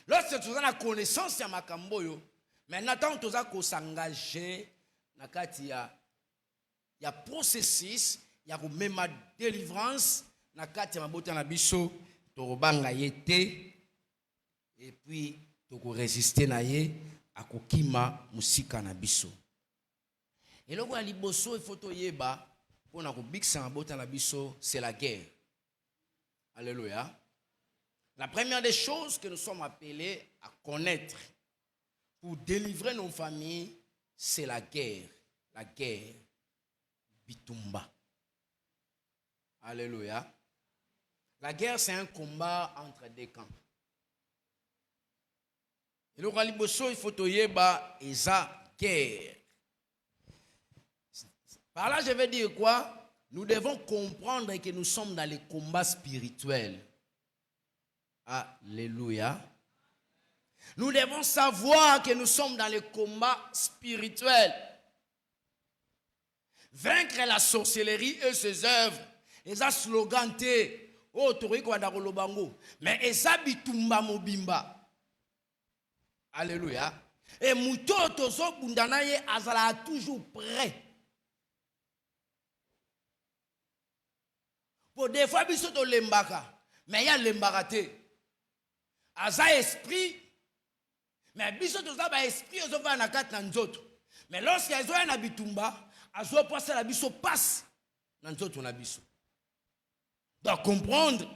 Lorsque tu as la connaissance de makambo, maintenant tu as s'engager dans il y a processus, il y a même délivrance, na kati ya mabota na biso, to banga yete et puis to résister na ye akokima musika na biso. Et loko ya liboso il faut to yeba pour na ko bikisa mabota na biso, c'est la guerre. Alléluia. La première des choses que nous sommes appelés à connaître pour délivrer nos familles, c'est la guerre. La guerre. Bitumba. Alléluia. La guerre, c'est un combat entre deux camps. Et le Raliboso, il faut toyeba et ça, guerre. Par là, je vais dire quoi? Nous devons comprendre que nous sommes dans les combats spirituels. Alléluia. Nous devons savoir que nous sommes dans les combats spirituels. Vaincre la sorcellerie et ses œuvres. Et ça slogan oh tori kwa ndakolo bango. Mais eza bitumba mobimba. Alléluia. Et mutoto so bundana ye azala toujours prêt. Pour des fois biso to lembaka. Mais il y a lembaka te. Aza esprit. Mais biso to za ba esprit ozo va na kat na nzoto. Mais lorsque azo ya na bitumba, azo passer la biso passe na nzoto na biso. Donc comprendre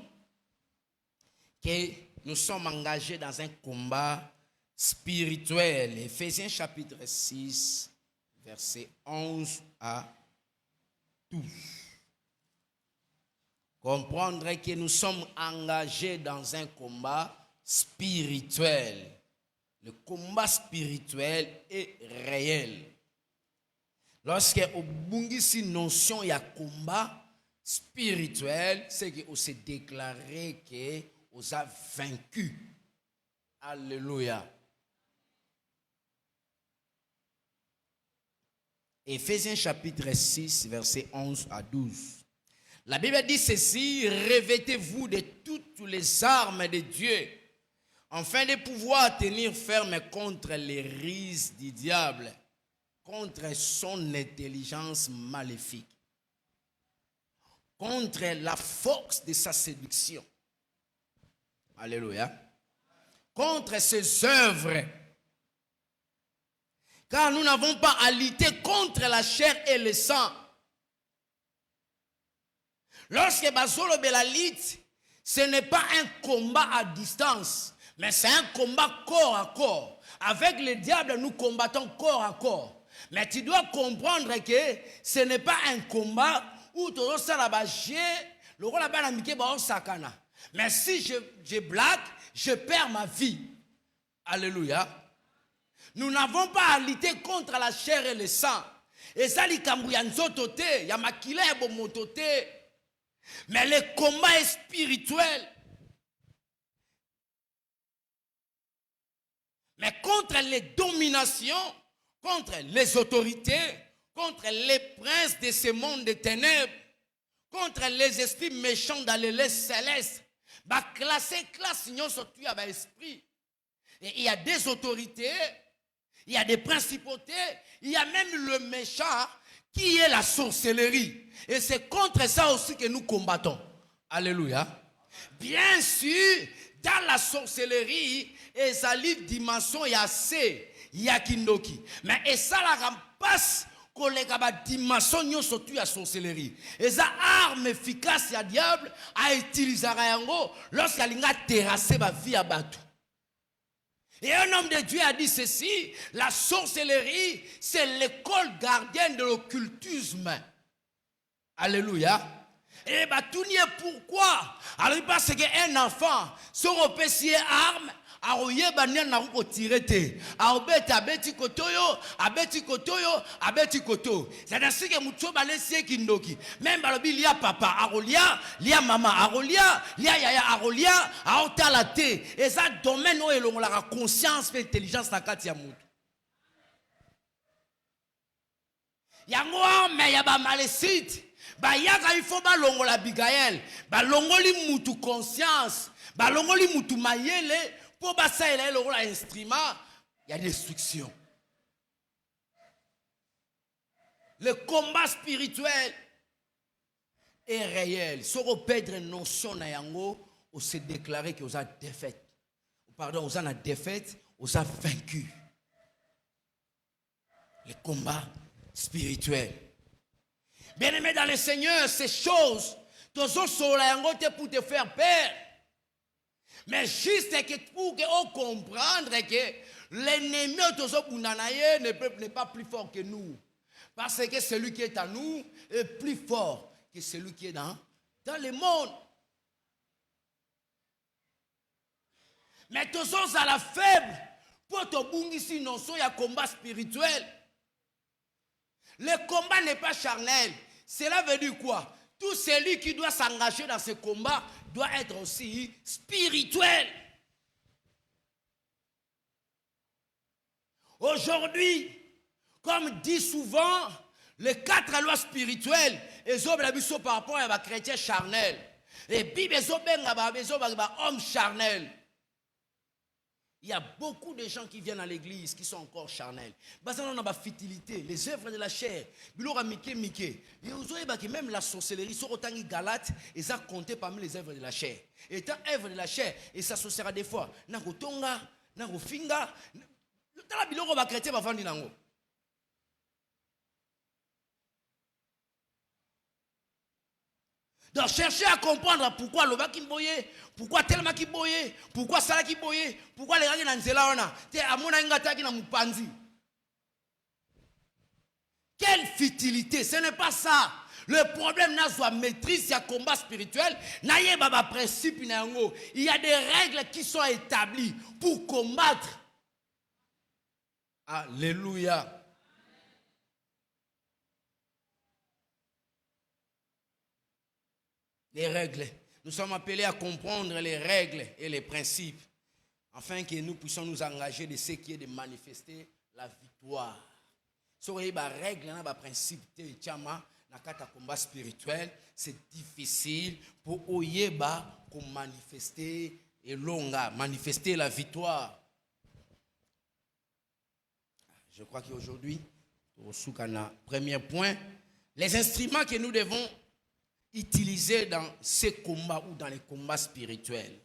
que nous sommes engagés dans un combat spirituel. Éphésiens chapitre 6, versets 11 à 12. Comprendre que nous sommes engagés dans un combat spirituel. Le combat spirituel est réel. Lorsque au bungisi notion il y a combat spirituel, c'est qu'on s'est déclaré qu'on a vaincu. Alléluia. Éphésiens chapitre 6, versets 11 à 12. La Bible dit ceci: revêtez-vous de toutes les armes de Dieu, afin de pouvoir tenir ferme contre les ruses du diable, contre son intelligence maléfique, contre la force de sa séduction. Alléluia. Contre ses œuvres. Car nous n'avons pas à lutter contre la chair et le sang. Lorsque Bazolo Belalit, ce n'est pas un combat à distance, mais c'est un combat corps à corps. Avec le diable, nous combattons corps à corps. Mais tu dois comprendre que ce n'est pas un combat où tu as la bâché, le rôle là-bas, sakana. Mais si je blague, je perds ma vie. Alléluia. Nous n'avons pas à lutter contre la chair et le sang. Et ça, les Cambouyanzotote, il y a makila et bomotote. Mais le combat est spirituel. Mais contre les dominations, contre les autorités, contre les princes de ce monde de ténèbres, contre les esprits méchants dans les lieux célestes, classe n'y sorti à l'esprit. Et il y a des autorités, il y a des principautés, il y a même le méchant qui est la sorcellerie. Et c'est contre ça aussi que nous combattons. Alléluia. Bien sûr, dans la sorcellerie, et ça livre dimension, il y a C, il y a Kindoki. Mais et ça la remplace que les dimension surtout la sorcellerie. Et ça arme efficace ya diable à utiliser lorsqu'il a terrassé ma vie à bateau. Et un homme de Dieu a dit ceci: la sorcellerie, c'est l'école gardienne de l'occultisme. Alléluia. Et bah tout n'y est pourquoi? Alors parce qu'un enfant, son repère arme, aroye banien na ko tirete aobeti abeti kotoyo abeti koto c'est ainsi que mucho balesi kindoki même balobi lia papa arolia lia mama arolia lia yaya arolia aotala te et ça domaine o elongola la conscience et intelligence na kati ya mutu yango mais ya ba malesite ba yaka il faut balongola Abigaël balongoli mutu conscience balongoli mutu mayele. Pour ça, il y a l'instrument, il y a destruction. Le combat spirituel est réel. Si on perd une notion, on s'est déclaré que vous avez défaite. Pardon, vous avez défaite, vous avez vaincu. Le combat spirituel. Bien aimé dans le Seigneur, ces choses, tous sont là pour te faire peur. Mais juste que pour qu'on comprenne que l'ennemi n'est pas plus fort que nous. Parce que celui qui est à nous est plus fort que celui qui est dans le monde. Mais tous sont à la faible. Pour te bungisi non il y a combat spirituel. Le combat n'est pas charnel. Cela veut dire quoi? Tout celui qui doit s'engager dans ce combat doit être aussi spirituel. Aujourd'hui, comme dit souvent, les 4 lois spirituelles, ils ont besoin par rapport à la chrétien charnel. Et puis, ils ont besoin homme charnel. Il y a beaucoup de gens qui viennent à l'église qui sont encore charnels. Parce qu'on a la futilité, les œuvres de la chair. Et même la sorcellerie, sur autant de Galates, ils ont compté parmi les œuvres de la chair. Et étant œuvre de la chair, et ça s'associera des fois. Nakotonga, nakofinga. Dans la biloko va chrétien va vendre nango. Donc cherchez à comprendre pourquoi le baki boye, pourquoi tellement qui boye, pourquoi ça qui boye, pourquoi les gens qui n'ont pas te amona ingata qui n'a mupanzi. Quelle futilité, ce n'est pas ça. Le problème n'a pas maîtrise, il y a combat spirituel, n'ayez pas principe nango. Il y a des règles qui sont établies pour combattre. Alléluia. Les règles. Nous sommes appelés à comprendre les règles et les principes afin que nous puissions nous engager de ce qui est de manifester la victoire. Si vous avez des règles, des principes, des combat spirituel, c'est difficile pour oyeba manifester et longa, manifester la victoire. Je crois qu'aujourd'hui, au premier point, les instruments que nous devons utiliser dans ces combats ou dans les combats spirituels.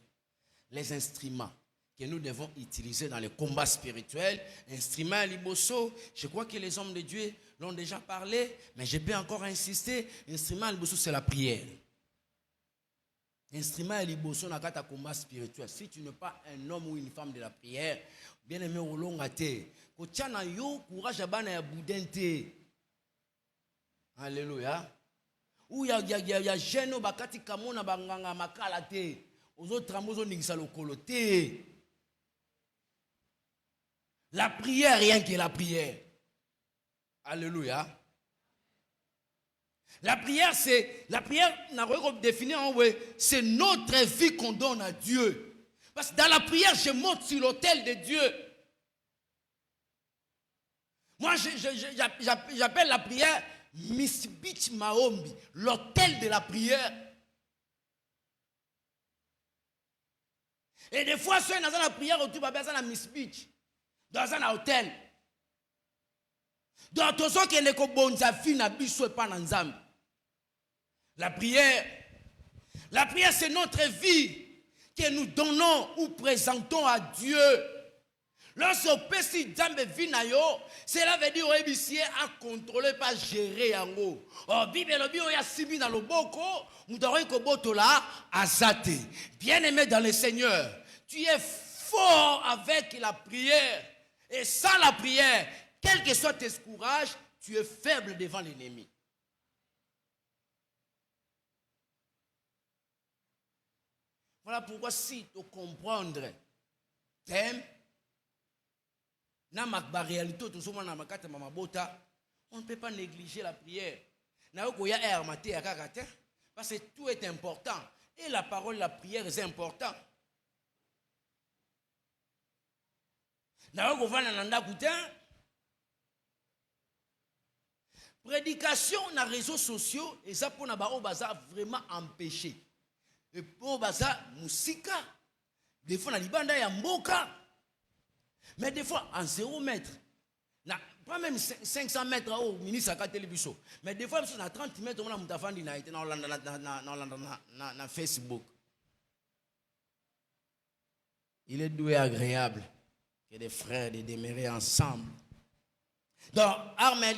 Les instruments que nous devons utiliser dans les combats spirituels. Instruments liboso, je crois que les hommes de Dieu l'ont déjà parlé, mais je peux encore insister. Instrument liboso, c'est la prière. Instrument liboso dans un combat spirituel. Si tu n'es pas un homme ou une femme de la prière, bien aimé au long athée, kochana yo courage abana ya boudente. Alléluia. Ou ya jeune bakati kamona banganga makala te aux autres tramozo ningisa lokolo te. La prière, rien que la prière. Alléluia. La prière, c'est c'est notre vie qu'on donne à Dieu. Parce que dans la prière, je monte sur l'autel de Dieu. Moi, j'appelle la prière Misbich Maombi, l'autel de la prière. Et des fois, ceux qui sont dans la prière, on trouve dans Misbich, dans un hôtel. Donc, tous ceux qui ne connaissent pas dans la prière, c'est notre vie que nous donnons ou présentons à Dieu. Lorsqu'on peut si Djambe vinayo, cela veut dire réussir à contrôler, pas gérer en haut. Oh, Bible le bio ya sibi dans le boko, nous devons que boto là azate. Bien aimé dans le Seigneur, tu es fort avec la prière. Et sans la prière, quel que soit tes courages, tu es faible devant l'ennemi. Voilà pourquoi si tu comprendre thème, na ma réalité, on ne peut pas négliger la prière. Parce que tout est important. Et la parole, la prière est important. Prédication dans les réseaux sociaux, et ça pour vraiment empêché. Et pour baza musika, des fois, on a libanda ya mboka. Mais des fois, en 0 mètre, pas même 500 mètres au ministre à télévision. Mais des fois, on a 30 mètres, on a moutafandi na Facebook. Il est doux et agréable que des frères de demeurer ensemble. Donc, armes et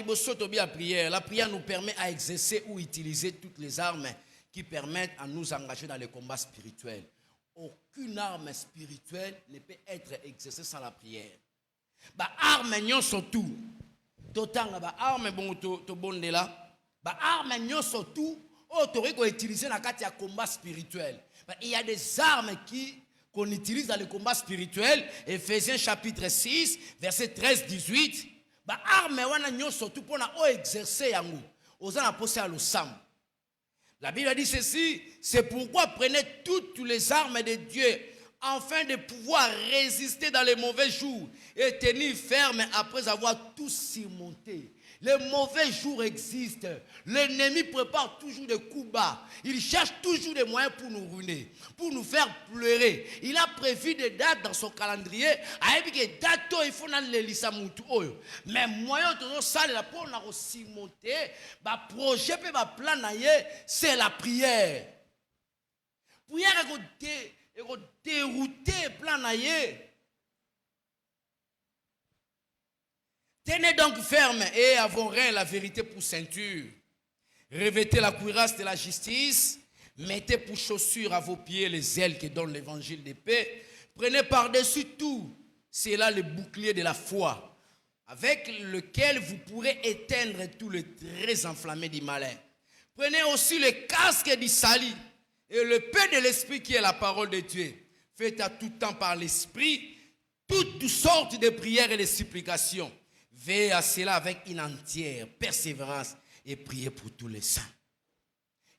la prière. La prière nous permet à exercer ou utiliser toutes les armes qui permettent à nous engager dans les combats spirituels. Aucune arme spirituelle ne peut être exercée sans la prière. Ba arme nyon surtout. Totanga ba arme bon to bondela. Ba arme nyon surtout. Autorité qu'on utilise dans le combat spirituel. Il y a des armes qu'on utilise dans le combat spirituel. Ephésiens chapitre 6, verset 13-18. Ba arme wana nyon surtout pour na exercer yango. Ozana posé à l'osam. La Bible dit ceci, c'est pourquoi prenez toutes les armes de Dieu afin de pouvoir résister dans les mauvais jours et tenir ferme après avoir tout surmonté. Les mauvais jours existent. L'ennemi prépare toujours des coups bas. Il cherche toujours des moyens pour nous ruiner, pour nous faire pleurer. Il a prévu des dates dans son calendrier. Il faut mais moyen de salle pour nous surmonter, projet et plan, c'est la prière. Prière est dérouter plan. Tenez donc ferme et à vos reins la vérité pour ceinture. Revêtez la cuirasse de la justice. Mettez pour chaussures à vos pieds les ailes que donne l'évangile de paix. Prenez par-dessus tout, c'est là le bouclier de la foi, avec lequel vous pourrez éteindre tous les traits enflammés du malin. Prenez aussi le casque du salut et le paix de l'esprit qui est la parole de Dieu. Faites à tout temps par l'esprit toutes sortes de prières et de supplications. Veillez à cela avec une entière persévérance et priez pour tous les saints.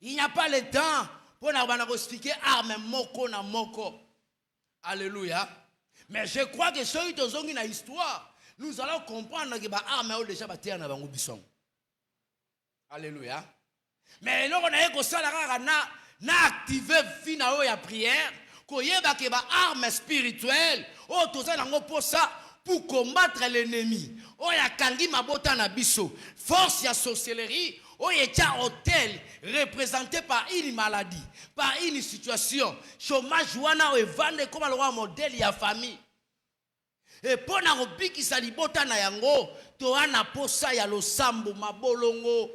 Il n'y a pas le temps pour nous expliquer arme moko na moko. Alléluia. Mais je crois que ceux qui ont une histoire, nous allons comprendre que l'arme est déjà battue dans la bison. Alléluia. Mais nous avons activé la prière, qu'il y ait une arme spirituelle, pour combattre l'ennemi. Oya kangi mabota na biso. Force ya sorcellerie. Oya tia hôtel représenté par une maladie, par une situation. Chômage wana o evande comme le modèle ya famille. Et pour na robiki sa libota na yango, to ana posa ya losambo mabolongo.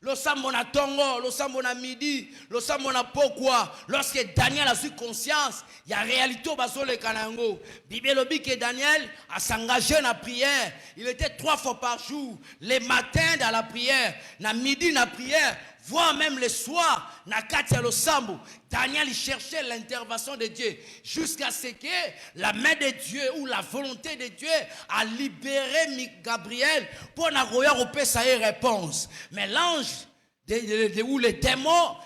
Le sambo na tongo, le sambo na midi, le sambo na pokwa. Lorsque Daniel a eu conscience, il y a réalité au baso le kanango. Bible dit que Daniel a s'engagé dans la prière. Il était 3 fois par jour. Les matins dans la prière, na midi dans la prière, voire même le soir, na katia le sambo. Daniel cherchait l'intervention de Dieu jusqu'à ce que la main de Dieu ou la volonté de Dieu a libéré Gabriel pour n'avoir sa réponse. Mais l'ange ou le démon,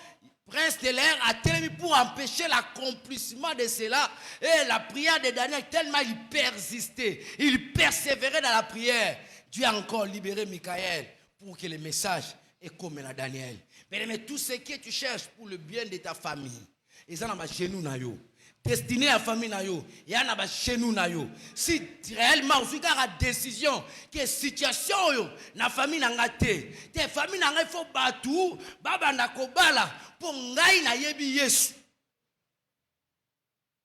prince de l'air, a tellement pour empêcher l'accomplissement de cela. Et la prière de Daniel, tellement il persistait, il persévérait dans la prière. Dieu a encore libéré Michael pour que le message est comme à Daniel. Mais tout ce que tu cherches pour le bien de ta famille, et ça n'a chez nous nayo, destiné à la famille nayo, et ça n'a chez nous nayo. Si réellement vous avez une décision, que situation yo, na famille n'a gâté, tes familles n'a faut battu, baba na kobala, pour ngai na yebi Yesu.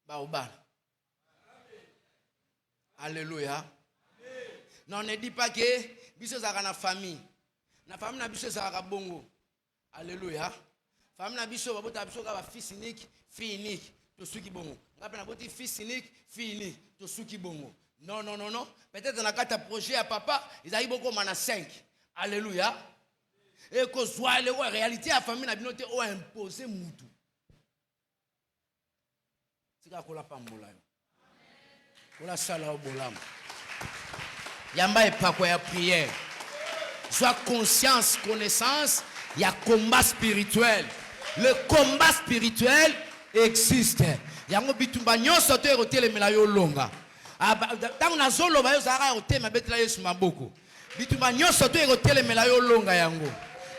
Ba obala. Alléluia. Non, ne dis pas que biso zaka na famille. Na famille na biso zaka bongo. Alléluia. Famille na biso babota biso ka ba fils unique, fille unique, to suki bongo. Ngapa na boti fils unique, fille unique, to suki bongo. Non non non non, peut-être na kata projet à papa, ils arrivent beaucoup mana 5. Alléluia. Et que soit le réalité à famille na binote o imposer mutu. tika kola pambola yo kola sala obolama yamba epako ya prière soit conscience connaissance il y a combat spirituel le combat spirituel existe yango bitumba nyonso to erotelemela yo longa tango nazoloba yo zaka otema betela Yesu maboko bitumba nyonso to erotelemela yo longa yango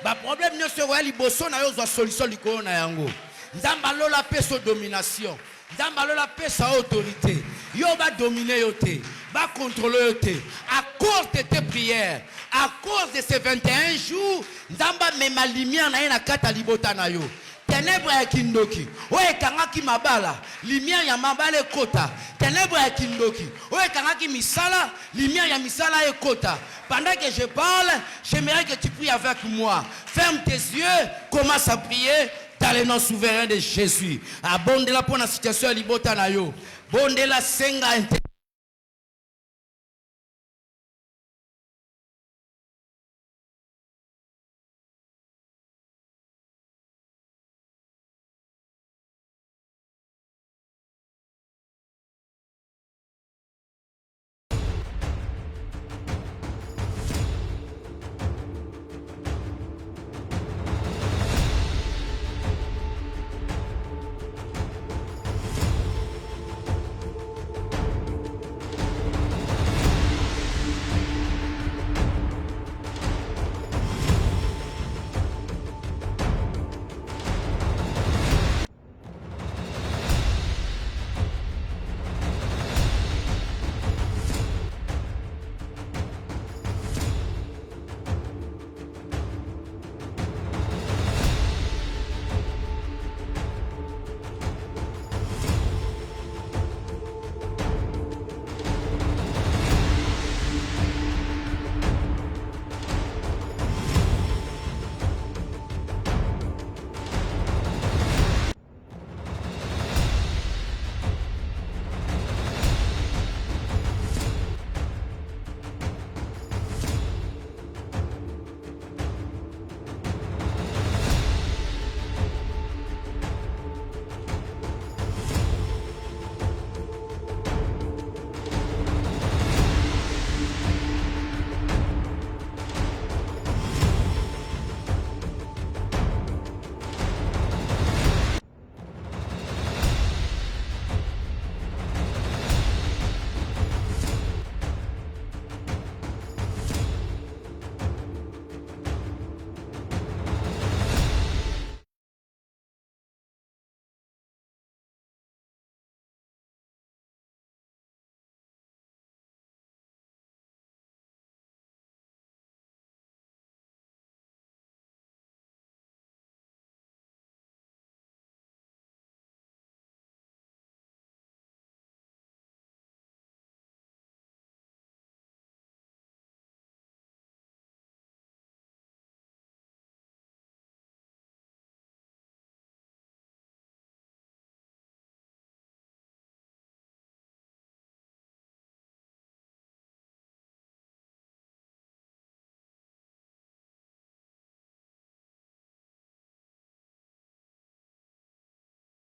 ba problème nyonso ya liboso na yo zwa solution likolo na yango nzamba lola peso domination nzamba lola pesa autorité yo ba dominer yo te ba contrôler yo te à cause de tes prières à cause de ces 21 jours nzamba mema lumière na ye na kata libota na yo ténèbres ya kindoki oyo ekangaki mabala lumière ya mabala ekota ténèbres ya kindoki oyo ekangaki misala lumière ya misala ekota. Pendant que je parle j'aimerais que tu pries avec moi. Ferme tes yeux, commence à prier dans le nom souverain de Jésus. Abondela pour la situation libota na yo bondela senga